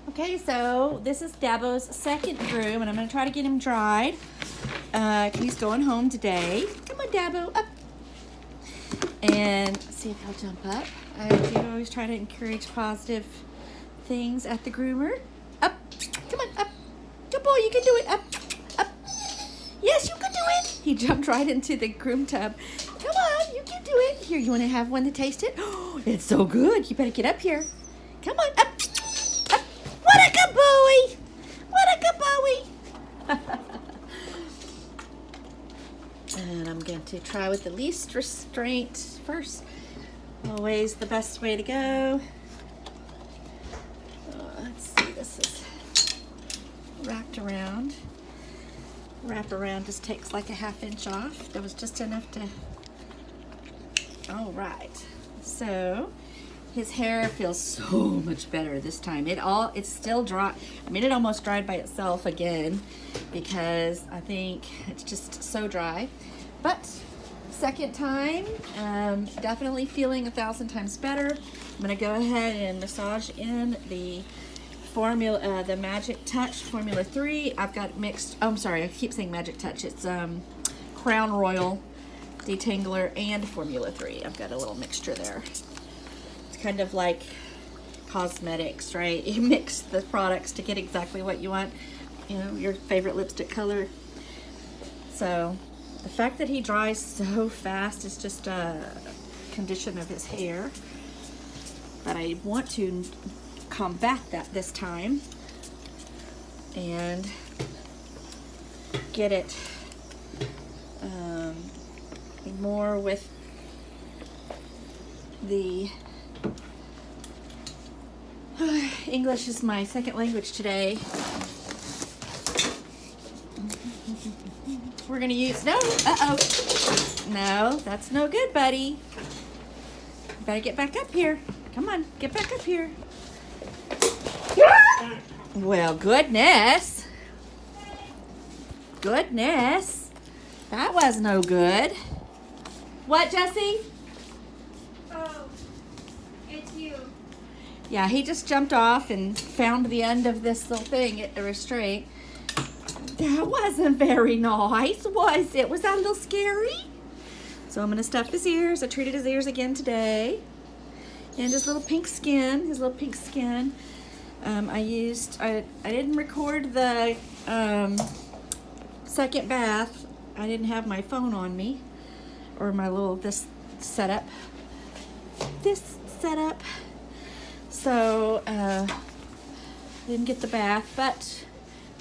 Okay, so this is Dabo's second groom, and I'm going to try to get him dried. He's going home today. Come on, Dabo, up. And see if he'll jump up. I do always try to encourage positive things at the groomer. Up. Come on, up. Good boy, you can do it. Up. Up. Yes, you can do it. He jumped right into the groom tub. Come on, you can do it. Here, you want to have one to taste it? Oh, it's so good. You better get up here. Come on, up. Up. What a good boy. What a good boy. And I'm going to try with the least restraint first. Always the best way to go. Let's see, this is wrapped around. Wrap around just takes like a 1/2 inch off. There was just enough to, all right. So his hair feels so much better this time. It's still dry. I mean, it almost dried by itself again because I think it's just so dry. But second time, definitely feeling 1,000 times better. I'm gonna go ahead and massage in the formula, the Magic Touch Formula 3. I've got mixed, oh, I'm sorry, I keep saying Magic Touch. It's Crown Royal Detangler and Formula 3. I've got a little mixture there. It's kind of like cosmetics, right? You mix the products to get exactly what you want, you know, your favorite lipstick color. So the fact that he dries so fast is just a condition of his hair. But I want to combat that this time and get it more with the English is my second language today. We're gonna use, no, no, that's no good, buddy. You better get back up here. Come on, get back up here. Well, goodness. Goodness. That was no good. What, Jesse? Oh, it's you. Yeah, he just jumped off and found the end of this little thing at the restraint. That wasn't very nice, was it? Was that a little scary? So I'm gonna stuff his ears. I treated his ears again today. And his little pink skin, I didn't record the second bath. I didn't have my phone on me, or my little, this setup. So, didn't get the bath, but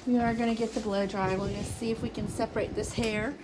we are gonna get the blow dry. We're gonna see if we can separate this hair.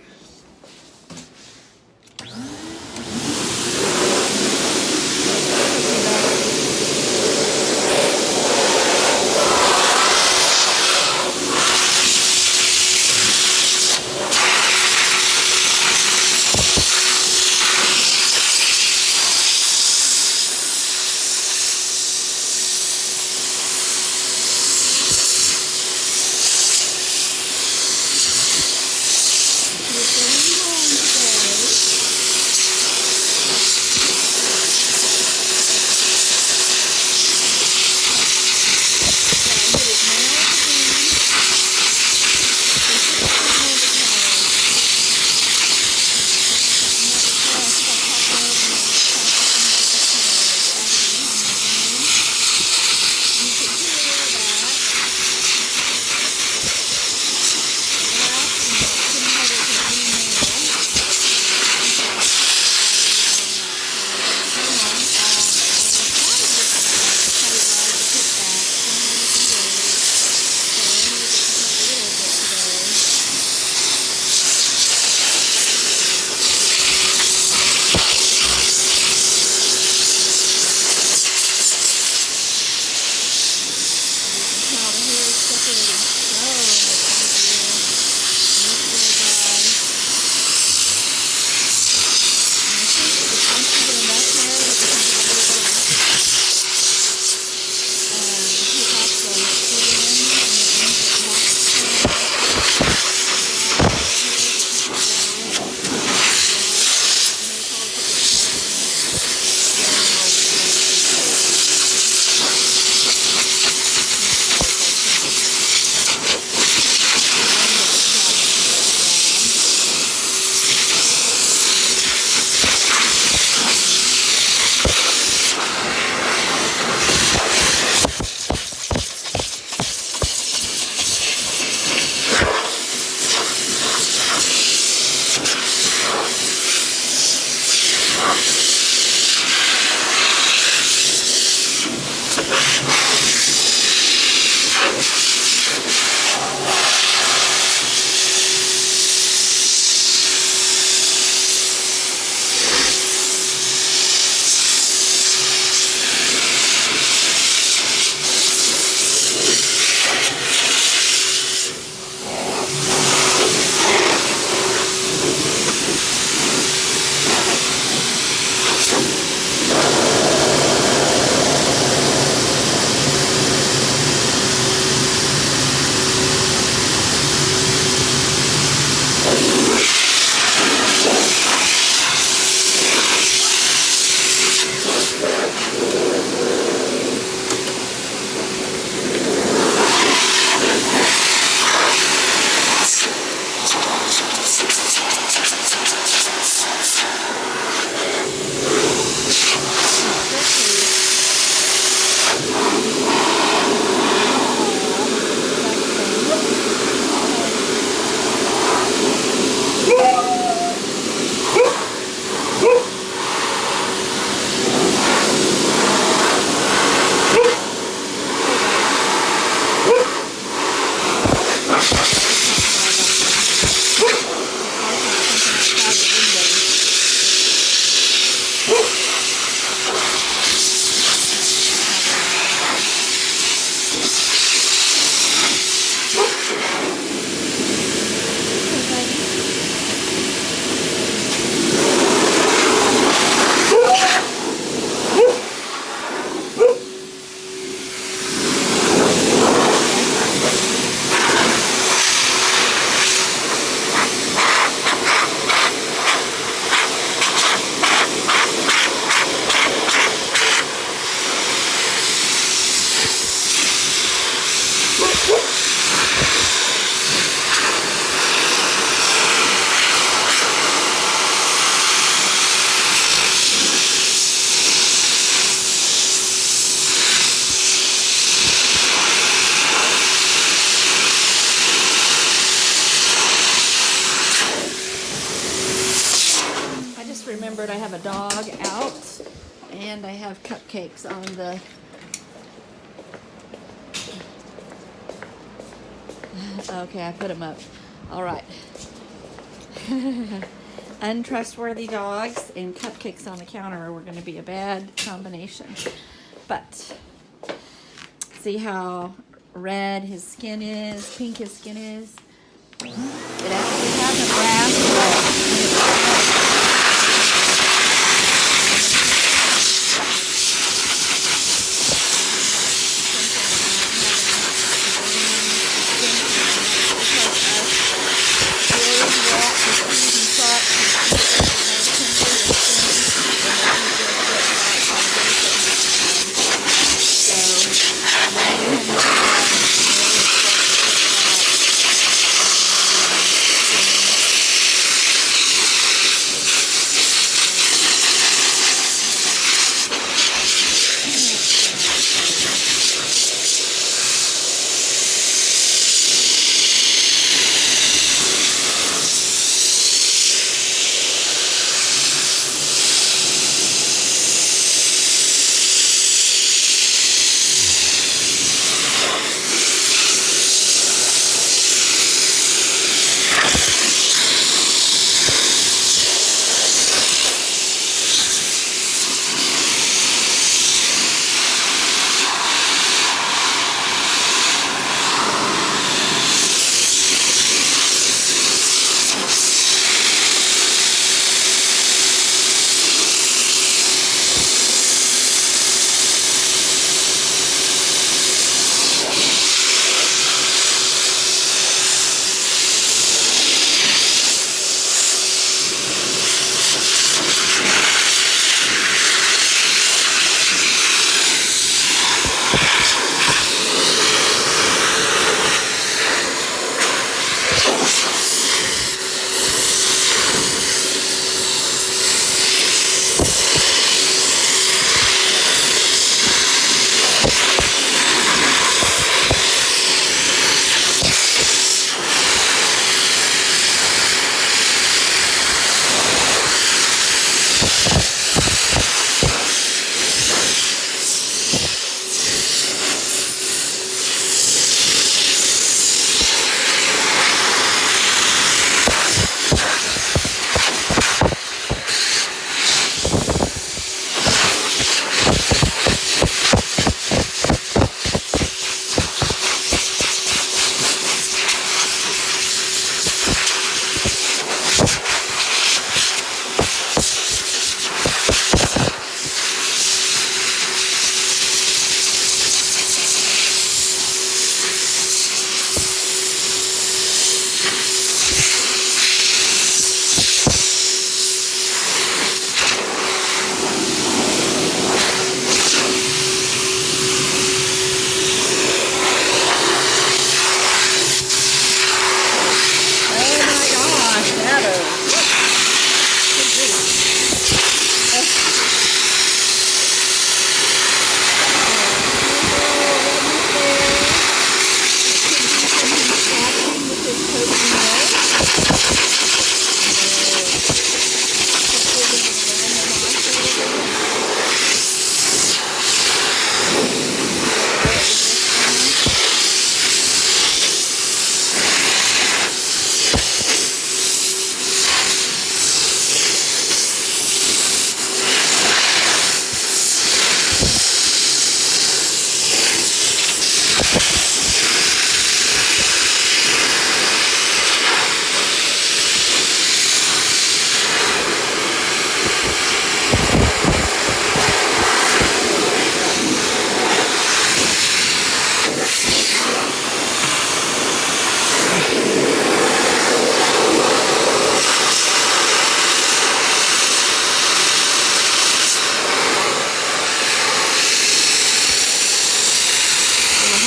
discovered I have a dog out, and I have cupcakes on the okay, I put them up. All right. Untrustworthy dogs and cupcakes on the counter were going to be a bad combination. But see how red his skin is, pink his skin is. It actually hasn't rasped,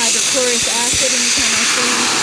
hydrochloric acid anytime I see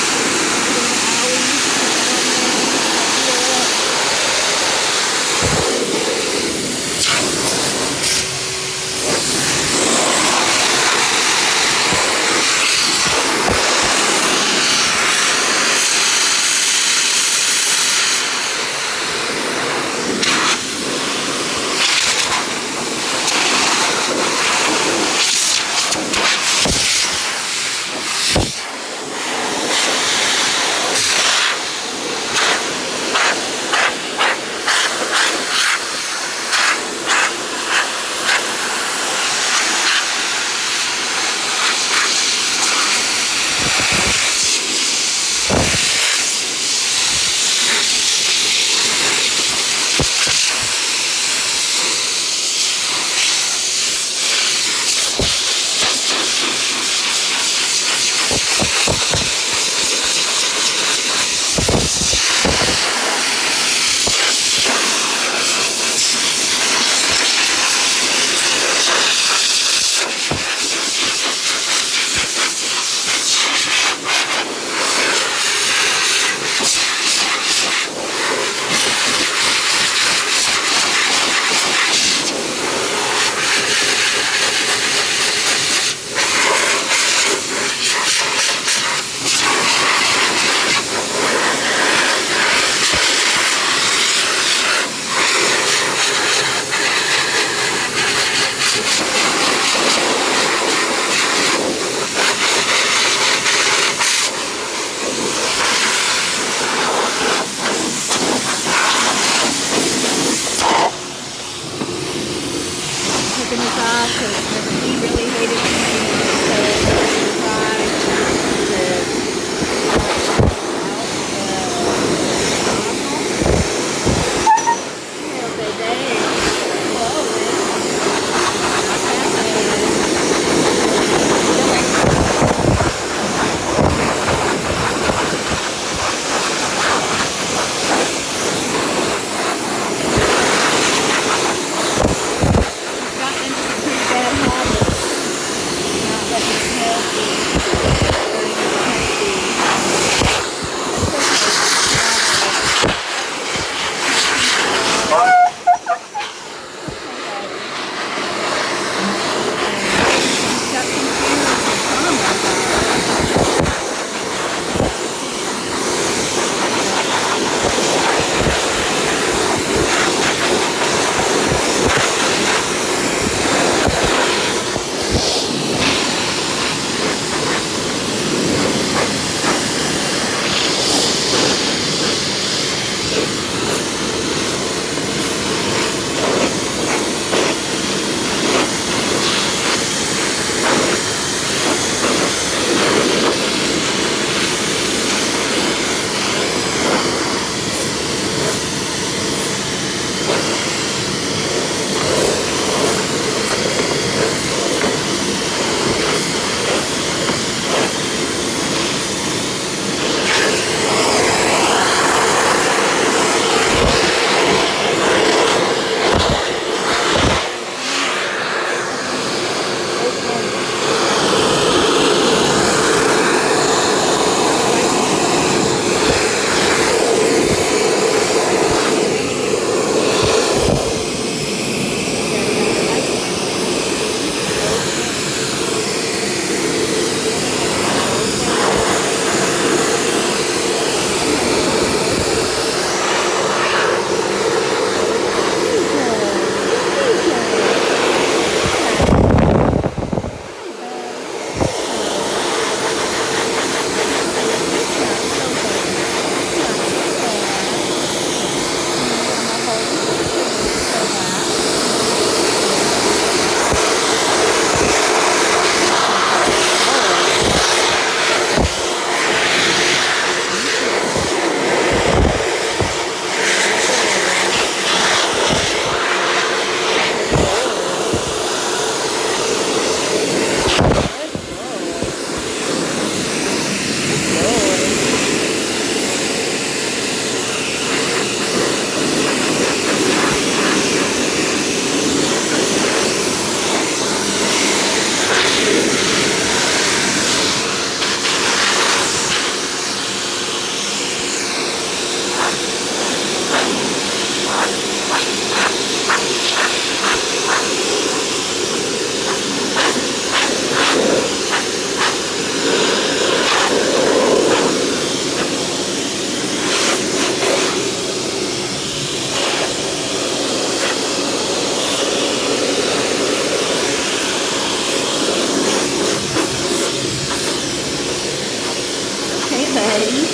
buddy.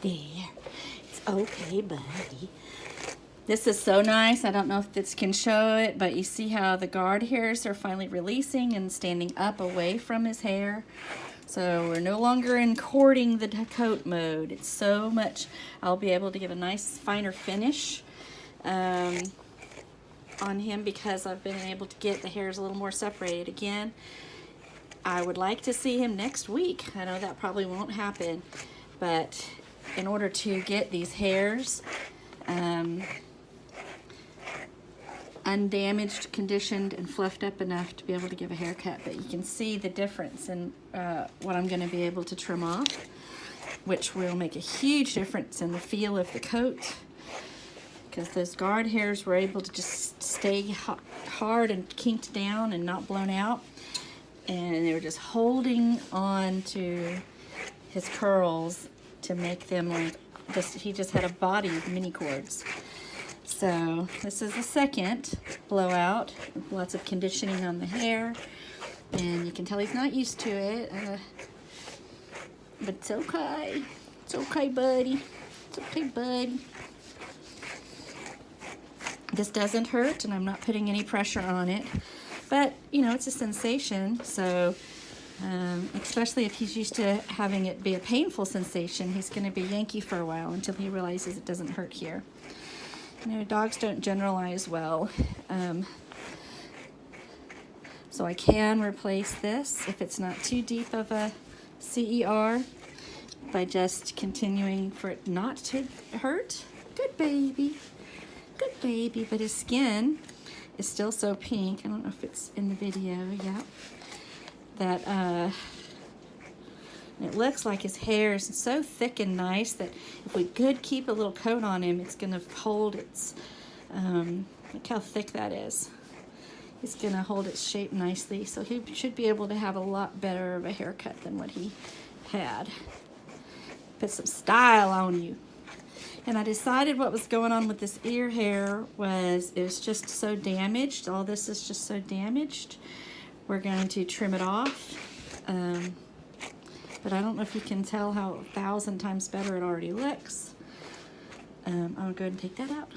There. It's okay, buddy. This is so nice. I don't know if this can show it, but you see how the guard hairs are finally releasing and standing up away from his hair. So we're no longer in cording the coat mode. It's so much, I'll be able to give a nice finer finish on him because I've been able to get the hairs a little more separated. Again, I would like to see him next week. I know that probably won't happen, but in order to get these hairs undamaged, conditioned, and fluffed up enough to be able to give a haircut. But you can see the difference in what I'm going to be able to trim off, which will make a huge difference in the feel of the coat, because those guard hairs were able to just stay hard and kinked down and not blown out, and they were just holding on to his curls to make them like he just had a body of mini cords. So this is the second blowout with lots of conditioning on the hair, and you can tell he's not used to it, but it's okay. It's okay, buddy. It's okay, buddy. This doesn't hurt, and I'm not putting any pressure on it, but you know, it's a sensation, so especially if he's used to having it be a painful sensation, he's going to be Yankee for a while until he realizes it doesn't hurt here. You know, dogs don't generalize well, so I can replace this if it's not too deep of a CER by just continuing for it not to hurt. Good baby, good baby. But his skin is still so pink. I don't know if it's in the video yet. That it looks like his hair is so thick and nice that if we could keep a little coat on him, it's going to hold its, look how thick that is. It's going to hold its shape nicely, so he should be able to have a lot better of a haircut than what he had. Put some style on you. And I decided what was going on with this ear hair was it was just so damaged. All this is just so damaged. We're going to trim it off. But I don't know if you can tell how 1,000 times better it already looks. I'll go ahead and take that out.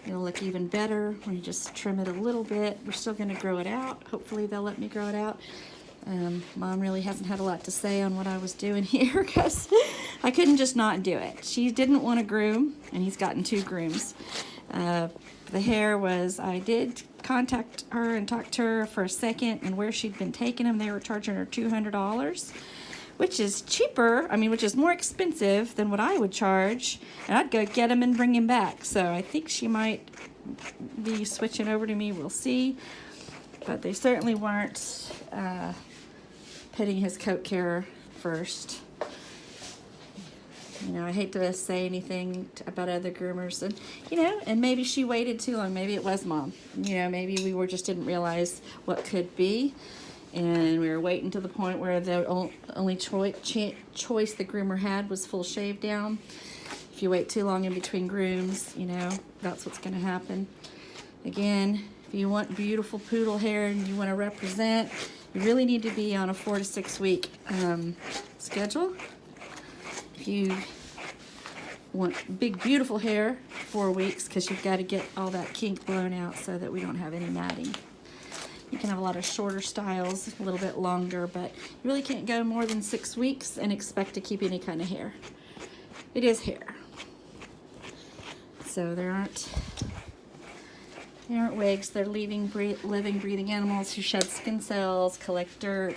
It'll look even better when you just trim it a little bit. We're still going to grow it out. Hopefully they'll let me grow it out. Mom really hasn't had a lot to say on what I was doing here because I couldn't just not do it. She didn't want to groom, and he's gotten 2 grooms. The hair was, I did contact her and talk to her for a second, and where she'd been taking him, they were charging her $200, which is cheaper, which is more expensive than what I would charge, and I'd go get him and bring him back. So I think she might be switching over to me, we'll see. But they certainly weren't putting his coat care first. You know, I hate to say anything about other groomers, and and maybe she waited too long. Maybe it was Mom. Maybe we just didn't realize what could be, and we were waiting to the point where the only choice the groomer had was full shave down. If you wait too long in between grooms, that's what's going to happen. Again, if you want beautiful poodle hair and you want to represent, you really need to be on a 4 to 6 week schedule. If you want big, beautiful hair, 4 weeks, because you've got to get all that kink blown out so that we don't have any matting. You can have a lot of shorter styles, a little bit longer, but you really can't go more than 6 weeks and expect to keep any kind of hair. It is hair. So they aren't wigs. They're living, breathing animals who shed skin cells, collect dirt.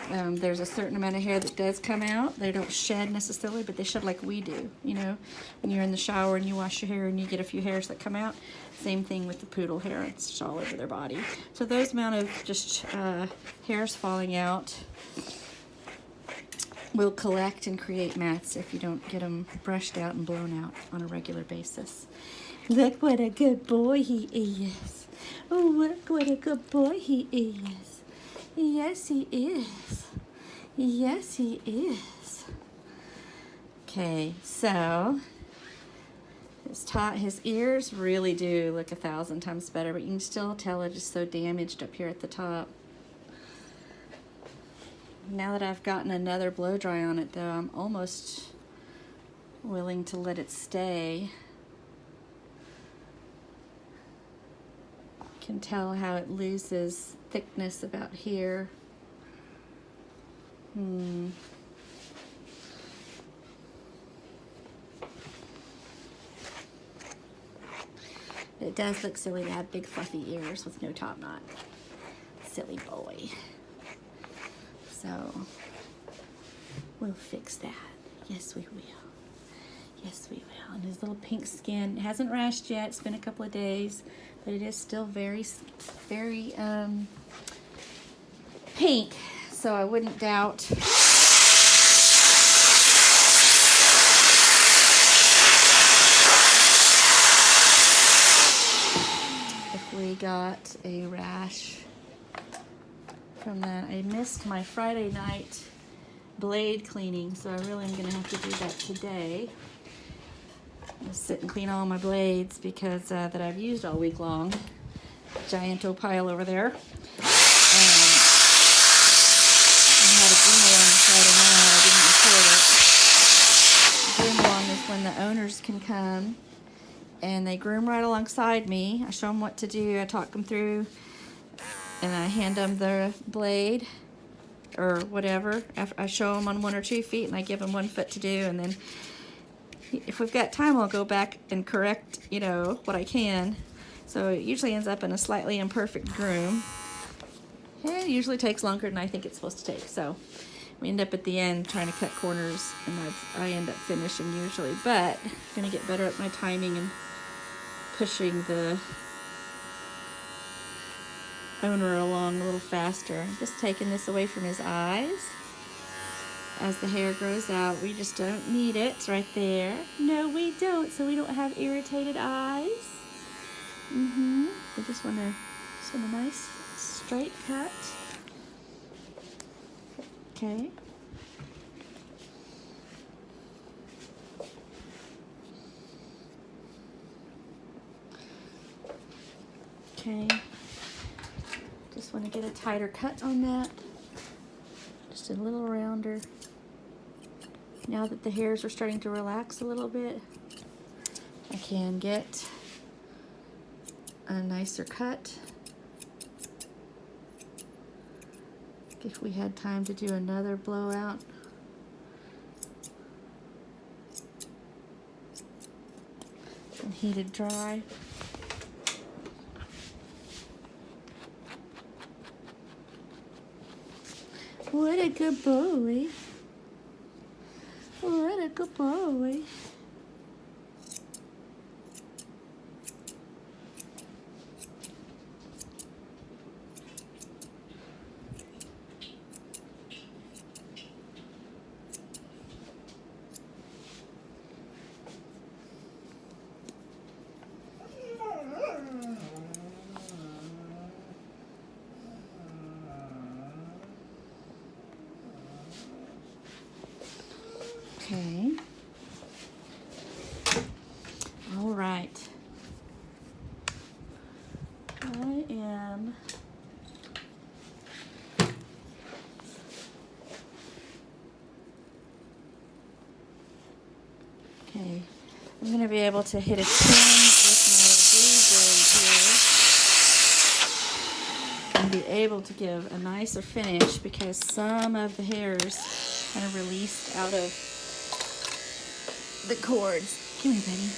There's a certain amount of hair that does come out. They don't shed necessarily, but they shed like we do. You know, when you're in the shower and you wash your hair and you get a few hairs that come out. Same thing with the poodle hair. It's just all over their body. So those amount of just hairs falling out will collect and create mats if you don't get them brushed out and blown out on a regular basis. Look what a good boy he is. Oh, look what a good boy he is. Yes, he is. Yes, he is. Okay, so his ears really do look 1,000 times better, but you can still tell it is so damaged up here at the top. Now that I've gotten another blow dry on it, though, I'm almost willing to let it stay. You can tell how it loses thickness about here. It does look silly to have big fluffy ears with no top knot. Silly boy. So, we'll fix that. Yes, we will. Yes, we will. And his little pink skin, it hasn't rashed yet. It's been a couple of days, but it is still very, very pink. So I wouldn't doubt if we got a rash from that. I missed my Friday night blade cleaning, so I really am going to have to do that today. I'm going to sit and clean all my blades because that I've used all week long. Giant old pile over there. I had a groom along Friday night. I didn't record it. Groom along is when the owners can come and they groom right alongside me. I show them what to do. I talk them through. And I hand them the blade or whatever. I show them on 1 or 2 feet and I give them 1 foot to do. And then if we've got time, I'll go back and correct, you know, what I can. So it usually ends up in a slightly imperfect groom. It usually takes longer than I think it's supposed to take. So we end up at the end trying to cut corners and I end up finishing usually. But I'm going to get better at my timing and pushing the owner along a little faster. I'm just taking this away from his eyes. As the hair grows out, we just don't need it. It's right there. No, we don't. So we don't have irritated eyes. We just want a nice straight cut. Okay. Okay. Just want to get a tighter cut on that. Just a little rounder. Now that the hairs are starting to relax a little bit, I can get a nicer cut. If we had time to do another blowout. And heated dry. What a good boy. What a good boy. Okay. All right. I am okay. I'm going to be able to hit a 10 with my blue blade here and be able to give a nicer finish because some of the hairs kind of released out of the cords. Come here, buddy.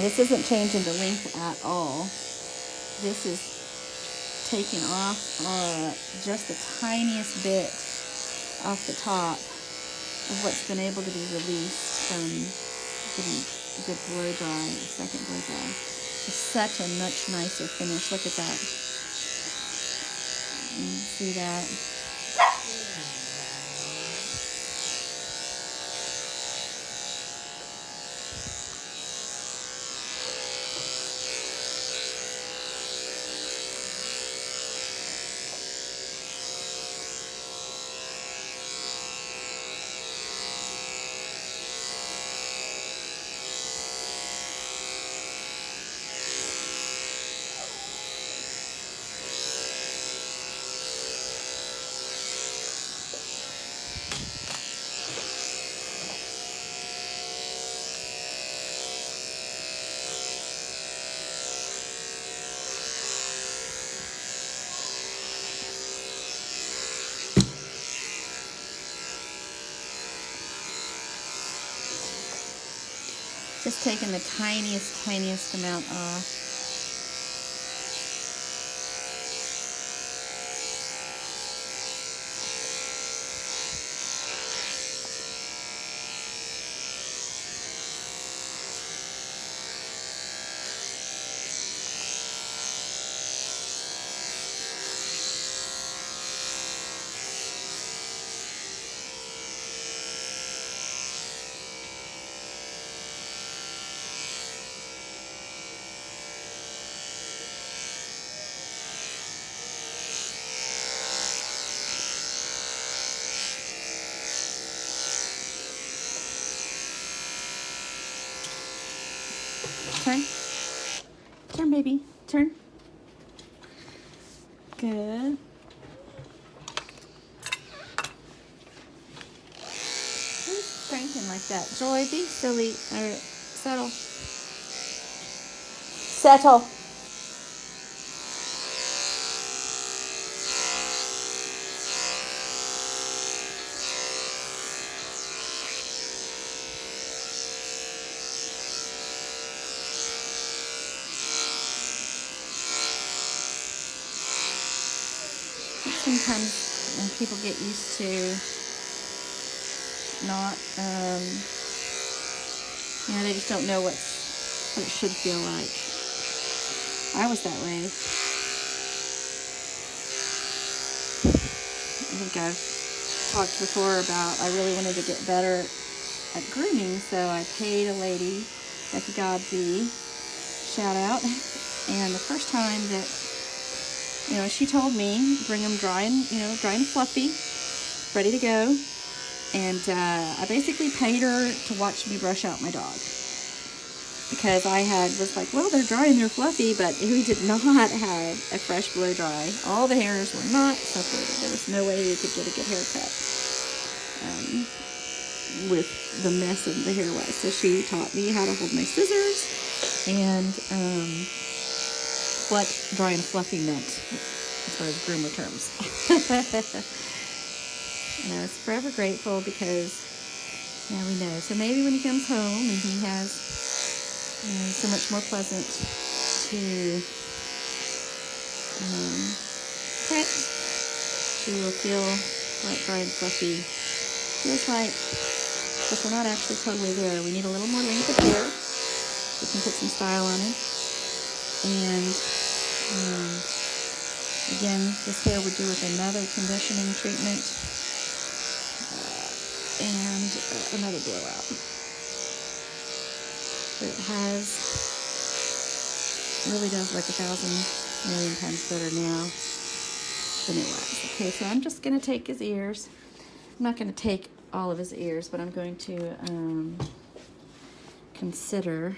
This isn't changing the length at all. This is taking off just the tiniest bit off the top of what's been able to be released from getting a good blow dry, a second blow dry. It's such a much nicer finish. Look at that. See that? Just taking the tiniest amount off. Turn. Turn, baby. Turn. Good. Who's cranking like that? Joy, be silly. All right, settle. Settle. Sometimes when people get used to not, they just don't know what it should feel like. I was that way. I think I've talked before about I really wanted to get better at grooming, so I paid a lady, Becky Godby, shout out, and the first time that she told me, bring them dry and fluffy, ready to go. And I basically paid her to watch me brush out my dog. Because I was like, well, they're dry and they're fluffy, but we did not have a fresh blow dry. All the hairs were not separated. There was no way we could get a good haircut with the mess of the hair was. So she taught me how to hold my scissors and what dry and fluffy meant as far as groomer terms. And I was forever grateful because now we know. So maybe when he comes home and he has so much more pleasant to pet, she will feel like dry and fluffy. Feels like, but we're not actually totally there. We need a little more length of hair. We can put some style on it. And again, this hair would do with another conditioning treatment and another blowout. But it really does look 1,000,000,000 times better now than it was. Okay, so I'm just going to take his ears. I'm not going to take all of his ears, but I'm going to consider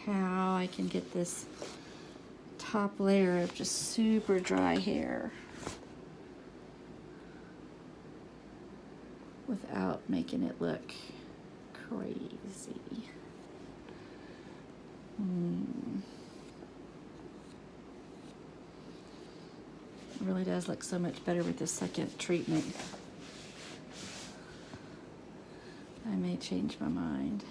how I can get this top layer of just super dry hair without making it look crazy. It really does look so much better with this second treatment. I may change my mind.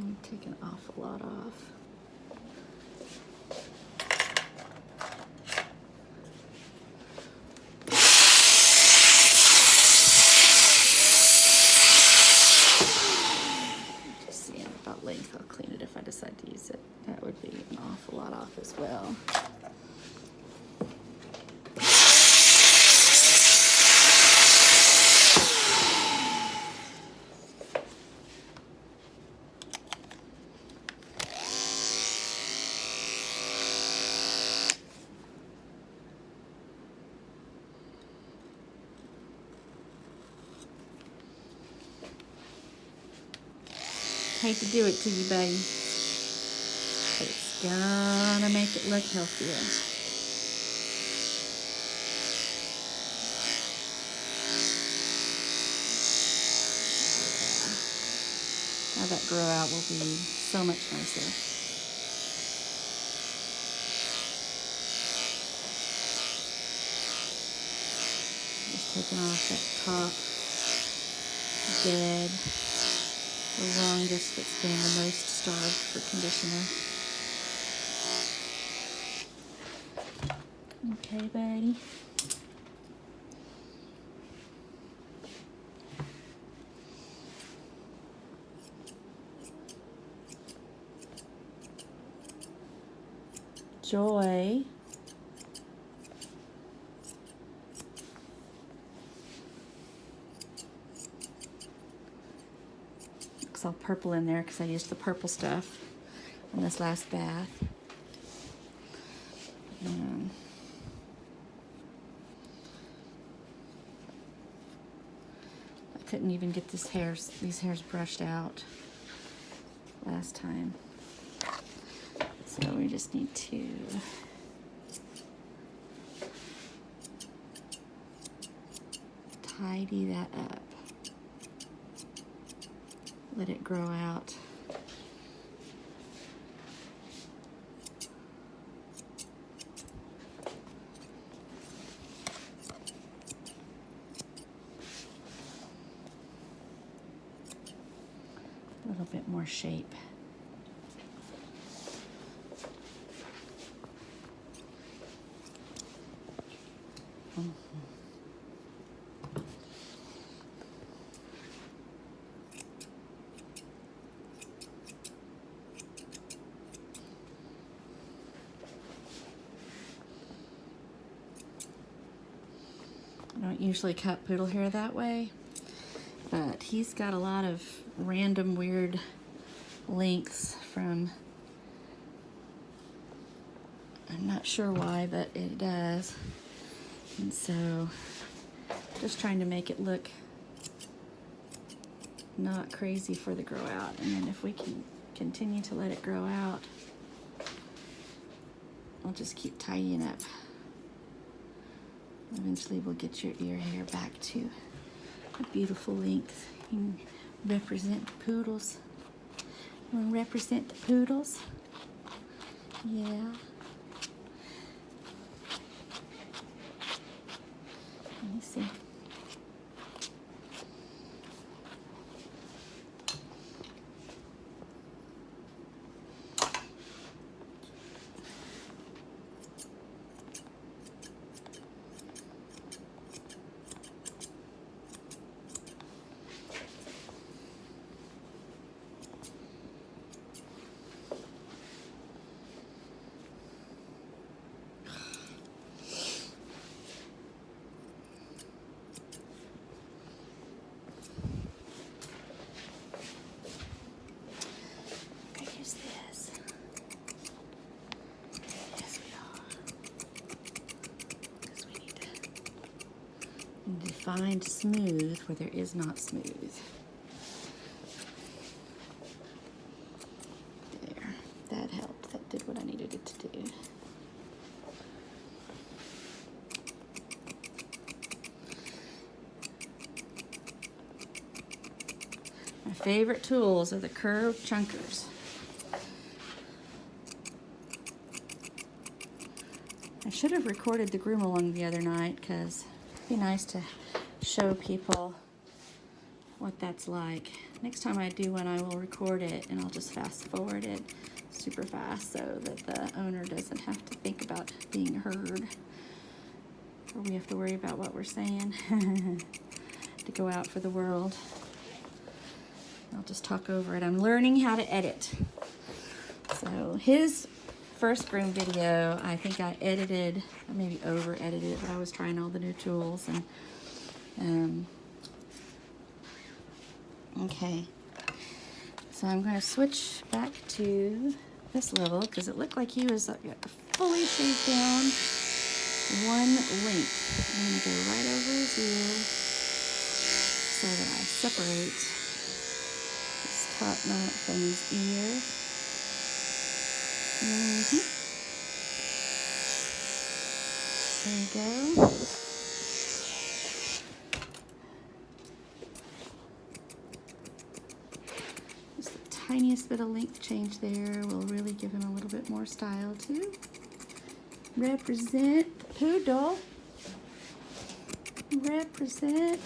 I'm taking an awful lot off. Just seeing about length. I'll clean it if I decide to use it. That would be an awful lot off as well. Hate to do it to you, baby, but it's gonna make it look healthier. Yeah. Now that grow out will be so much nicer. Just taking off that top dead. The longest that's been the most starved for conditioner. Okay, buddy. Joy. All purple in there because I used the purple stuff in this last bath. I couldn't even get these hairs brushed out last time, so we just need to tidy that up. Let it grow out. A little bit more shape. I don't usually cut poodle hair that way, but he's got a lot of random weird lengths from, I'm not sure why, but it does. And so just trying to make it look not crazy for the grow out. And then if we can continue to let it grow out, I'll just keep tidying up. Eventually we'll get your ear hair back to a beautiful length. You can represent the poodles. You want to represent the poodles? Yeah. Let me see. Find smooth where there is not smooth. There, that helped. That did what I needed it to do. My favorite tools are the curved chunkers. I should have recorded the groom along the other night because it'd be nice to show people what that's like. Next time I do one, I will record it and I'll just fast forward it super fast so that the owner doesn't have to think about being heard, or we have to worry about what we're saying to go out for the world. I'll just talk over it. I'm learning how to edit. So his first groom video, I think I edited, or maybe over edited, but I was trying all the new tools. And okay, so I'm going to switch back to this level because it looked like he was fully shaved down one length. I'm going to go right over his ear so that I separate his top knot from his ear. There we go. Just the tiniest bit of length change there will really give him a little bit more style too. Represent the poodle. Represent.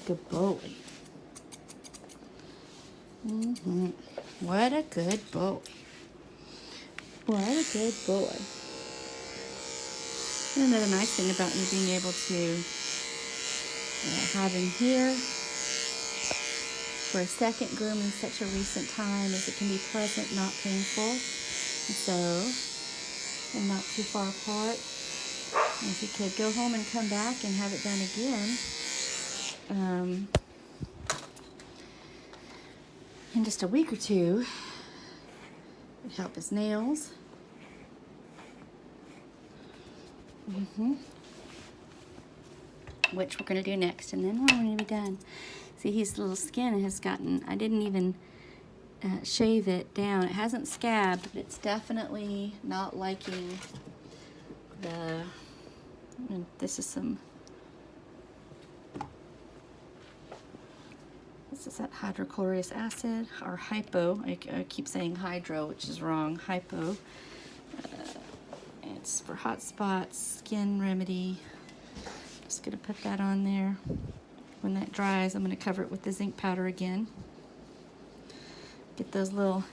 Good boy. What a good boy. What a good boy. And another nice thing about me being able to have him here for a second groom in such a recent time is it can be pleasant, not painful. And not too far apart. If he could go home and come back and have it done again, in just a week or two, it'd help his nails. Which we're going to do next, and then we're going to be done. See, his little skin has gotten, I didn't even shave it down. It hasn't scabbed, but it's definitely not liking the, and this is that hydrochloric acid, or hypo. I keep saying hydro, which is wrong. Hypo. It's for hot spots, skin remedy. Just going to put that on there. When that dries, I'm going to cover it with the zinc powder again. Get those little,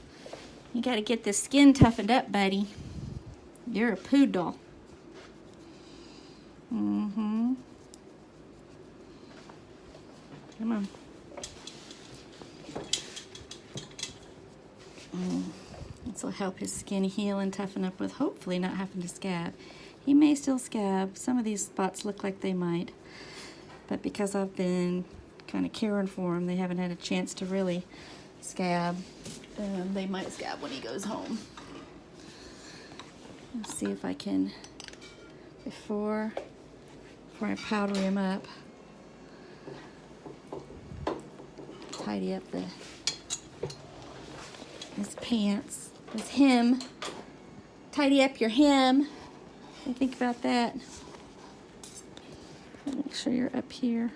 you got to get this skin toughened up, buddy. You're a poodle. Come on. This will help his skin heal and toughen up with hopefully not having to scab. He may still scab. Some of these spots look like they might. But because I've been kind of caring for him, they haven't had a chance to really scab. They might scab when he goes home. Let's see if I can, before I powder him up, tidy up his pants, his hem. Tidy up your hem. What do you think about that? Make sure you're up here.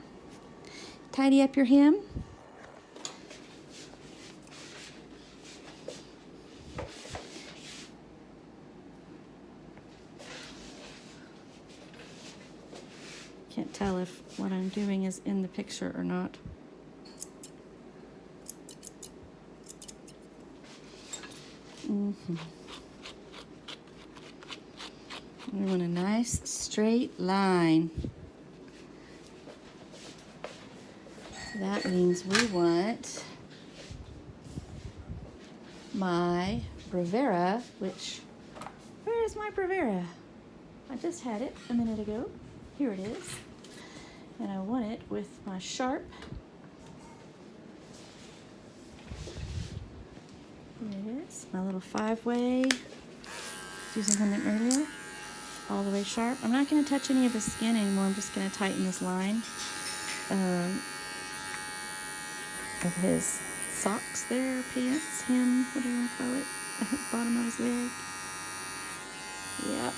Tidy up your hem. Can't tell if what I'm doing is in the picture or not. We want a nice straight line. So that means we want my Bravera, which, where is my Bravera? I just had it a minute ago. Here it is. And I want it with my sharp. Here it is, my little 5-way. Using one earlier. all the way sharp. I'm not going to touch any of his skin anymore. I'm just going to tighten this line of his socks there, pants, hem, whatever you want to call it, bottom of his leg. Yep,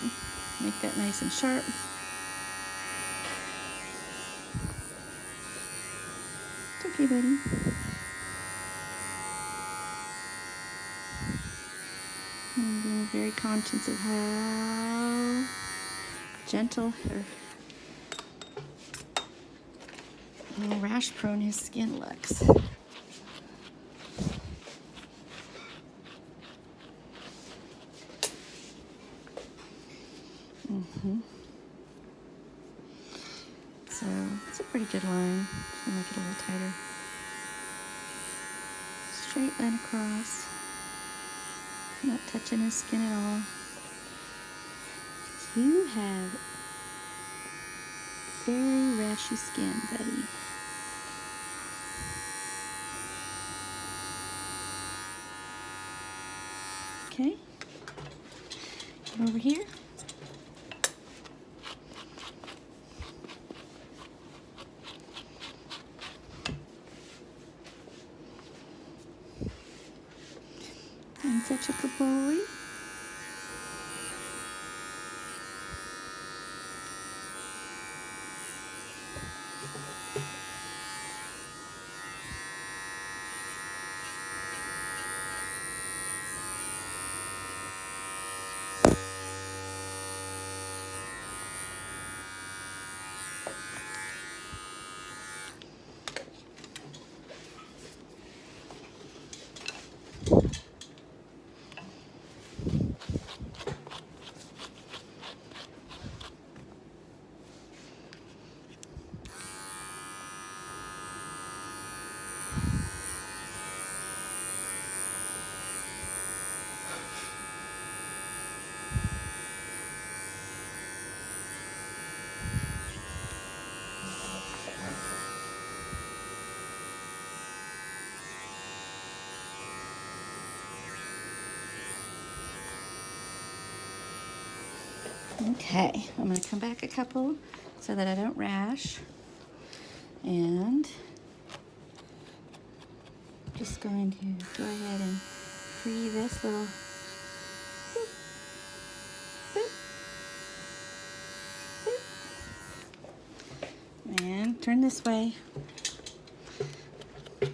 make that nice and sharp. It's okay, buddy. I'm being very conscious of how gentle or how rash prone his skin looks. So it's a pretty good line. Just gonna make it a little tighter. Straight line across. Not touching his skin at all. You have very rashy skin, buddy. Okay. Come over here. And such a good boy. Okay, I'm going to come back a couple so that I don't rash. And just going to go ahead and free this little boop, boop, boop. And turn this way. I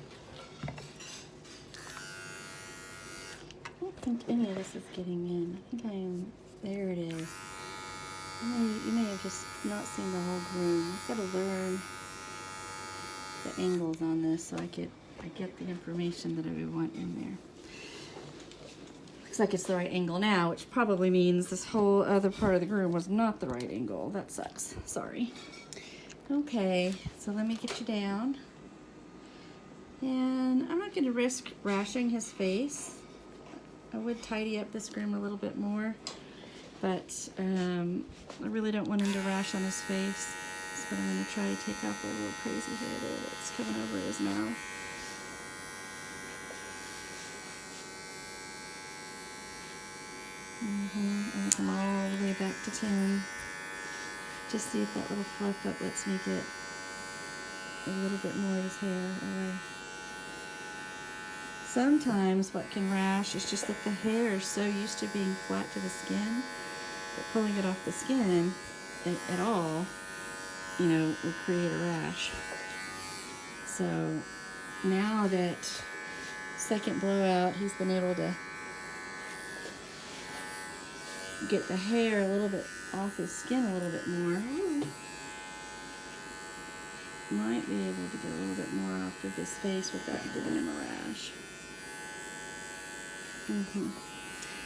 don't think any of this is getting in. I think I am, there it is. You may have just not seen the whole groom. I've got to learn the angles on this so I get the information that I want in there. Looks like it's the right angle now, which probably means this whole other part of the groom was not the right angle. That sucks. Sorry. Okay, so let me get you down. And I'm not going to risk rashing his face. I would tidy up this groom a little bit more, but I really don't want him to rash on his face. So I'm going to try to take out the little crazy hair there that's coming over his mouth. And come all the way back to 10. Just see if that little fluff up lets me get a little bit more of his hair away. Sometimes what can rash is just that the hair is so used to being flat to the skin that pulling it off the skin at all, you know, will create a rash. So now that second blowout, he's been able to get the hair a little bit off his skin a little bit more. Might be able to get a little bit more off of his face without giving him a rash.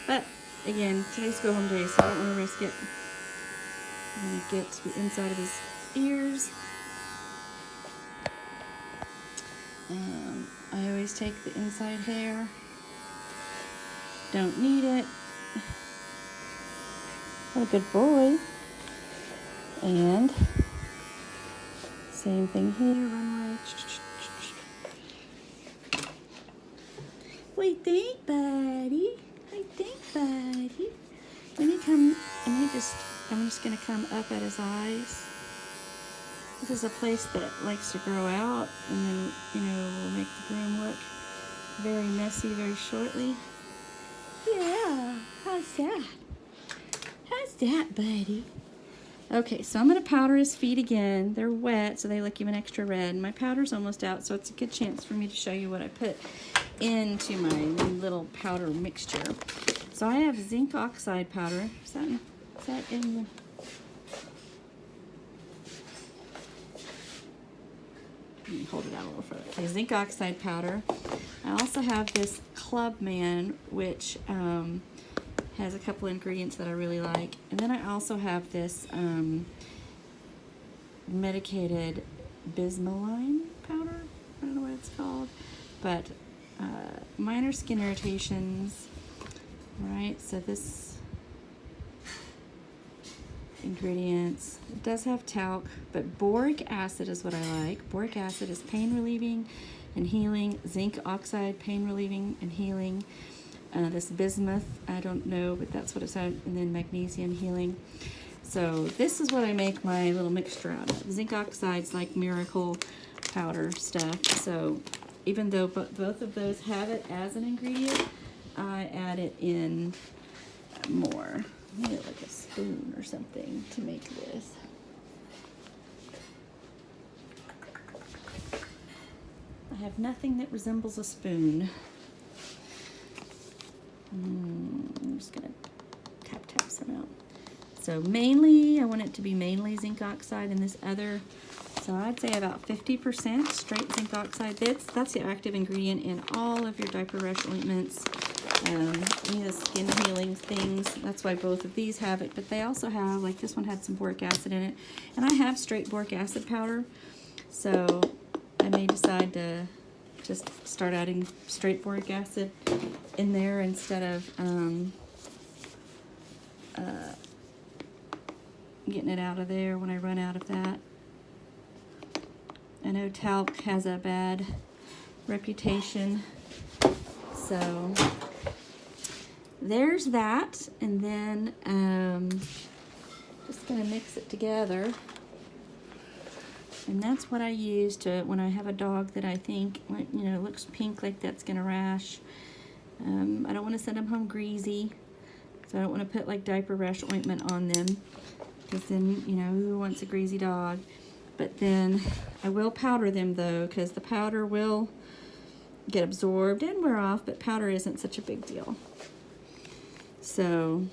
But again, today's go home day, so I don't want to risk it. I'm going to get to the inside of his ears. I always take the inside hair. Don't need it. What a good boy. And same thing here, run away. What do you think, buddy? What do you think, buddy? Let me just I'm just gonna come up at his eyes. This is a place that likes to grow out, and then, you know, will make the room look very messy very shortly. Yeah, how's that? How's that, buddy? Okay, so I'm gonna powder his feet again. They're wet, so they look even extra red. My powder's almost out, so it's a good chance for me to show you what I put into my little powder mixture. So I have zinc oxide powder. Is that in the... Let me hold it out a little further. Okay, zinc oxide powder. I also have this Clubman, which has a couple ingredients that I really like. And then I also have this medicated bismuline powder. I don't know what it's called. But minor skin irritations. Right, so this ingredients, it does have talc, but boric acid is what I like. Boric acid is pain relieving and healing. Zinc oxide, pain relieving and healing. This bismuth, I don't know, but that's what it's at. And then magnesium healing. So this is what I make my little mixture out of. Zinc oxide's like miracle powder stuff. So even though both of those have it as an ingredient, I add it in more. I need like a spoon or something to make this. I have nothing that resembles a spoon. I'm just gonna tap some out. So mainly, I want it to be mainly zinc oxide, and this other, so I'd say about 50% straight zinc oxide. That's the active ingredient in all of your diaper rash ointments, any of the skin healing things. That's why both of these have it, but they also have, like this one had some boric acid in it, and I have straight boric acid powder, so I may decide to just start adding straight boric acid in there instead of getting it out of there when I run out of that. I know talc has a bad reputation, so there's that. And then just gonna mix it together, and that's what I use to when I have a dog that I think, you know, looks pink, like that's gonna rash. I don't want to send them home greasy, so I don't want to put like diaper rash ointment on them, because then, you know, who wants a greasy dog? But then I will powder them though, because the powder will get absorbed and wear off, but powder isn't such a big deal. So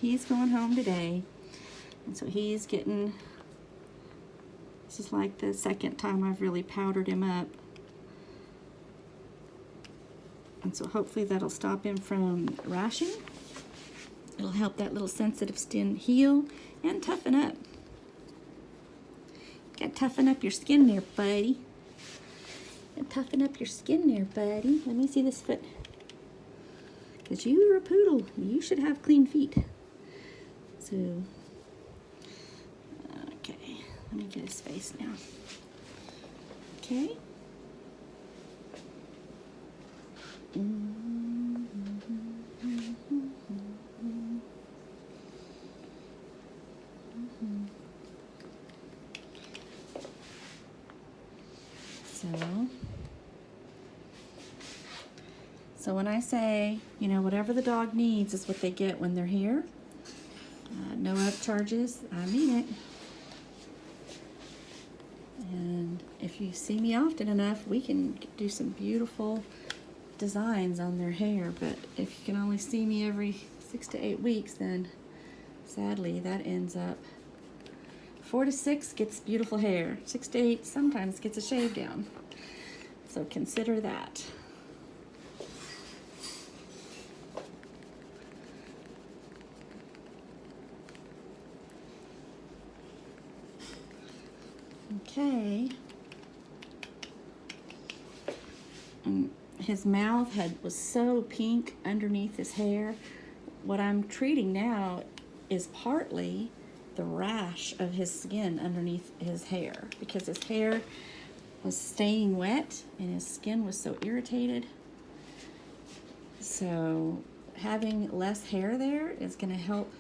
he's going home today, and so he's getting, this is like the second time I've really powdered him up. And so hopefully that'll stop him from rashing. It'll help that little sensitive skin heal and toughen up. You gotta toughen up your skin there, buddy. You gotta toughen up your skin there, buddy. Let me see this foot. Because you are a poodle. You should have clean feet. So, okay. Let me get his face now. Okay. So when I say, you know, whatever the dog needs is what they get when they're here. No upcharges, I mean it. And if you see me often enough, we can do some beautiful designs on their hair. But if you can only see me every 6 to 8 weeks, then sadly that ends up 4 to 6 gets beautiful hair. 6 to 8 sometimes gets a shave down. So consider that. Okay. And his mouth was so pink underneath his hair. What I'm treating now is partly the rash of his skin underneath his hair, because his hair was staying wet and his skin was so irritated. So having less hair there is going to help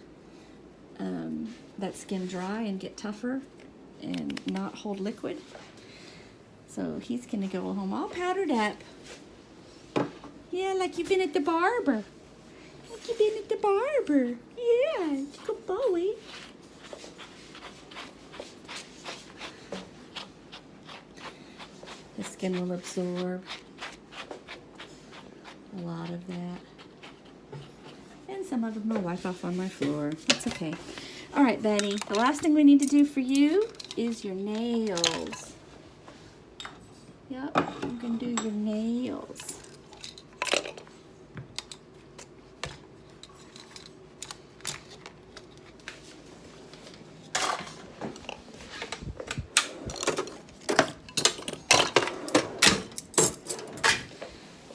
that skin dry and get tougher and not hold liquid. So he's gonna go home all powdered up. Yeah, like you've been at the barber. Like you've been at the barber. Yeah, good boy. The skin will absorb a lot of that. And some of them will wipe off on my floor. That's okay. All right, Betty, the last thing we need to do for you is your nails. Yep, I'm gonna do your nails.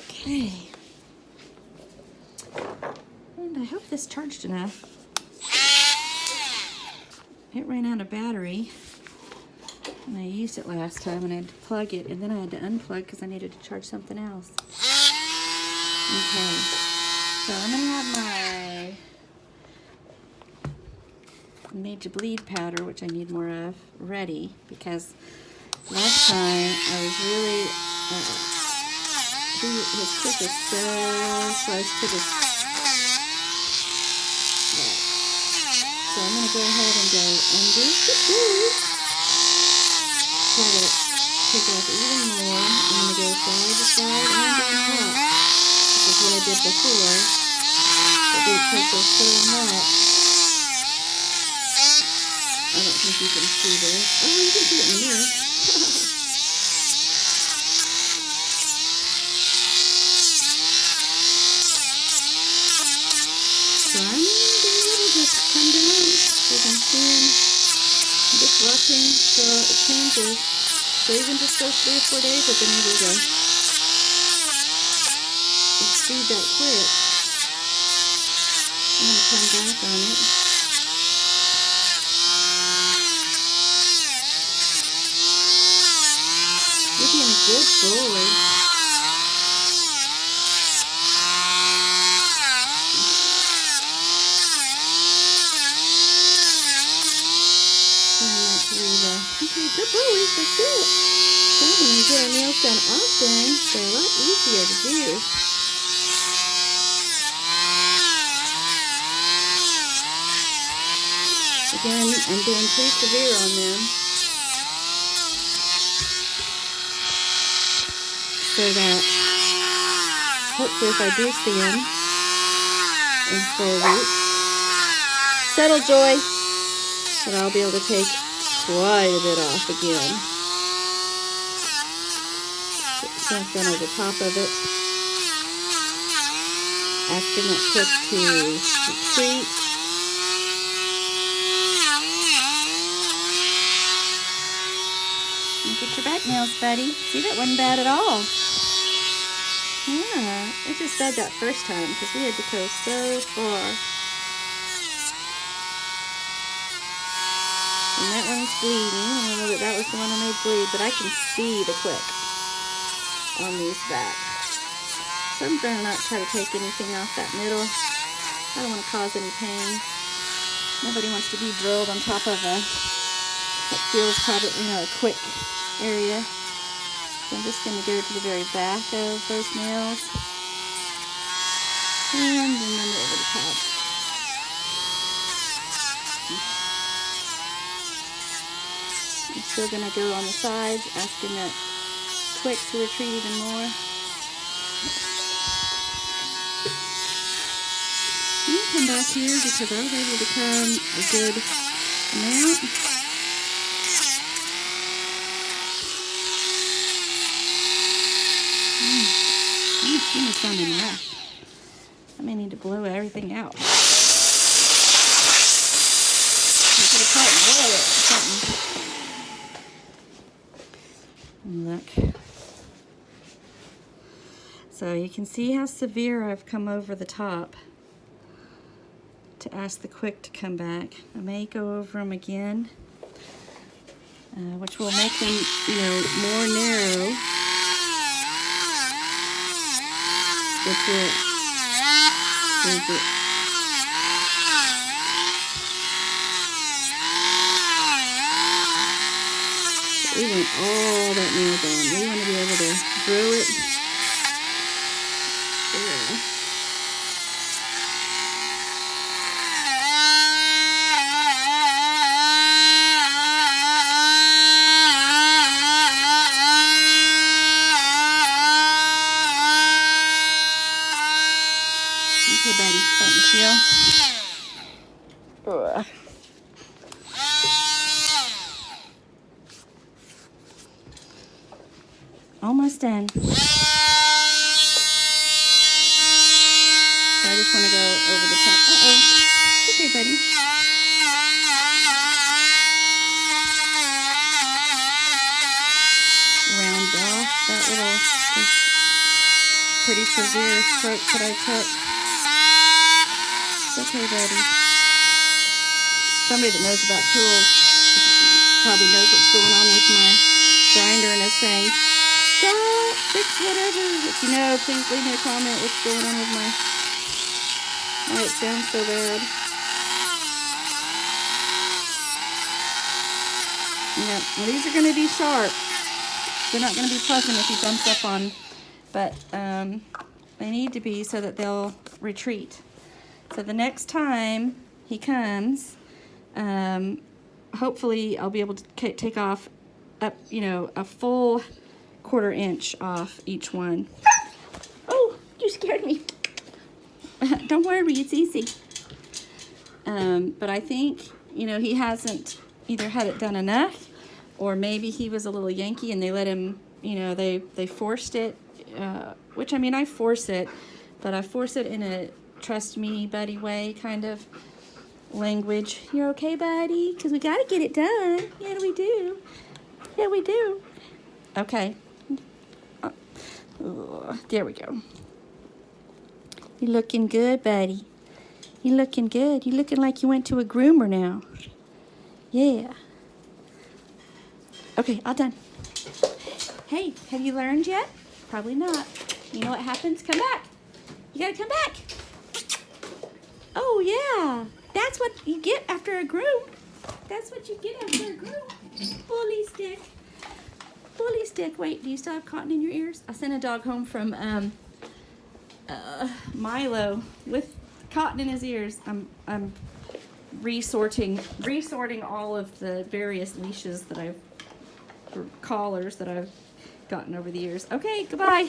Okay. And I hope this charged enough. It ran out of battery. And I used it last time and I had to plug it and then I had to unplug because I needed to charge something else. Okay. So I'm going to have my Made to Bleed powder, which I need more of, ready because last time I was really... his quick is so close to the... So I'm going to go ahead and go under the boot. Try to take off even more. I'm going to go side to side and on top. This is what I did before. The boot pressure is so much. I don't think you can see this. Oh, you can see it in the mirror. So I'm going to just come down. You can see him just watching till it changes. So even just go 3 or 4 days with the needle go. Just feed that quick. I'm going to come back on it. You're being a good boy. Okay, good boy, that's it. So when you get our nails done often, they're a lot easier to do. Again, I'm doing pretty severe on them. So that hopefully if I do see them in 4 weeks, settle Joy, that I'll be able to take quite a bit off again. Put something over the top of it. Asking that cook to retreat. Look at your back nails, buddy. See, that wasn't bad at all. Yeah, it just said that first time because we had to go so far. And that one's bleeding. I know that was the one I made bleed, but I can see the quick on these back. So I'm going to not try to take anything off that middle. I don't want to cause any pain. Nobody wants to be drilled on top of that feels probably, a quick area. So I'm just going to go to the very back of those nails. And then over the top. I'm still going to go on the sides, asking that quick to retreat even more. I'm going to come back here because I was able to come a good amount. My skin is sounding rough. I may need to blow everything out. Look. So you can see how severe I've come over the top to ask the quick to come back. I may go over them again, which will make them, more narrow. Which will, We want all that nail gone. We want to be able to drill it. Yeah. Okay, buddy, starting to feel. Ugh. Almost done. So I just want to go over the top. Uh-oh. It's okay, buddy. Round off that little pretty severe stroke that I took. It's okay, buddy. Somebody that knows about tools probably knows what's going on with my grinder and is saying, stop, fix whatever. If you know, please leave me a comment what's going on with why it sounds so bad. Yeah, well, these are going to be sharp. They're not going to be pleasant if you bump stuff on, but they need to be so that they'll retreat. So the next time he comes, hopefully I'll be able to take off up, a full 1/4 inch off each one. Oh, you scared me. Don't worry, it's easy. But I think, he hasn't either had it done enough, or maybe he was a little Yankee and they let him, they forced it, which, I force it, but I force it in a trust me, buddy way kind of language. You're okay, buddy? Because we got to get it done. Yeah, we do. Yeah, we do. Okay. There we go. You looking good, buddy. You looking good. You looking like you went to a groomer now. Yeah. Okay, all done. Hey, have you learned yet? Probably not. You know what happens? Come back. You gotta come back. Oh, yeah. That's what you get after a groom. That's what you get after a groom. Bully stick. Bully stick. Wait, do you still have cotton in your ears? I sent a dog home from Milo with cotton in his ears. I'm resorting all of the various leashes that or collars that I've gotten over the years. Okay, goodbye.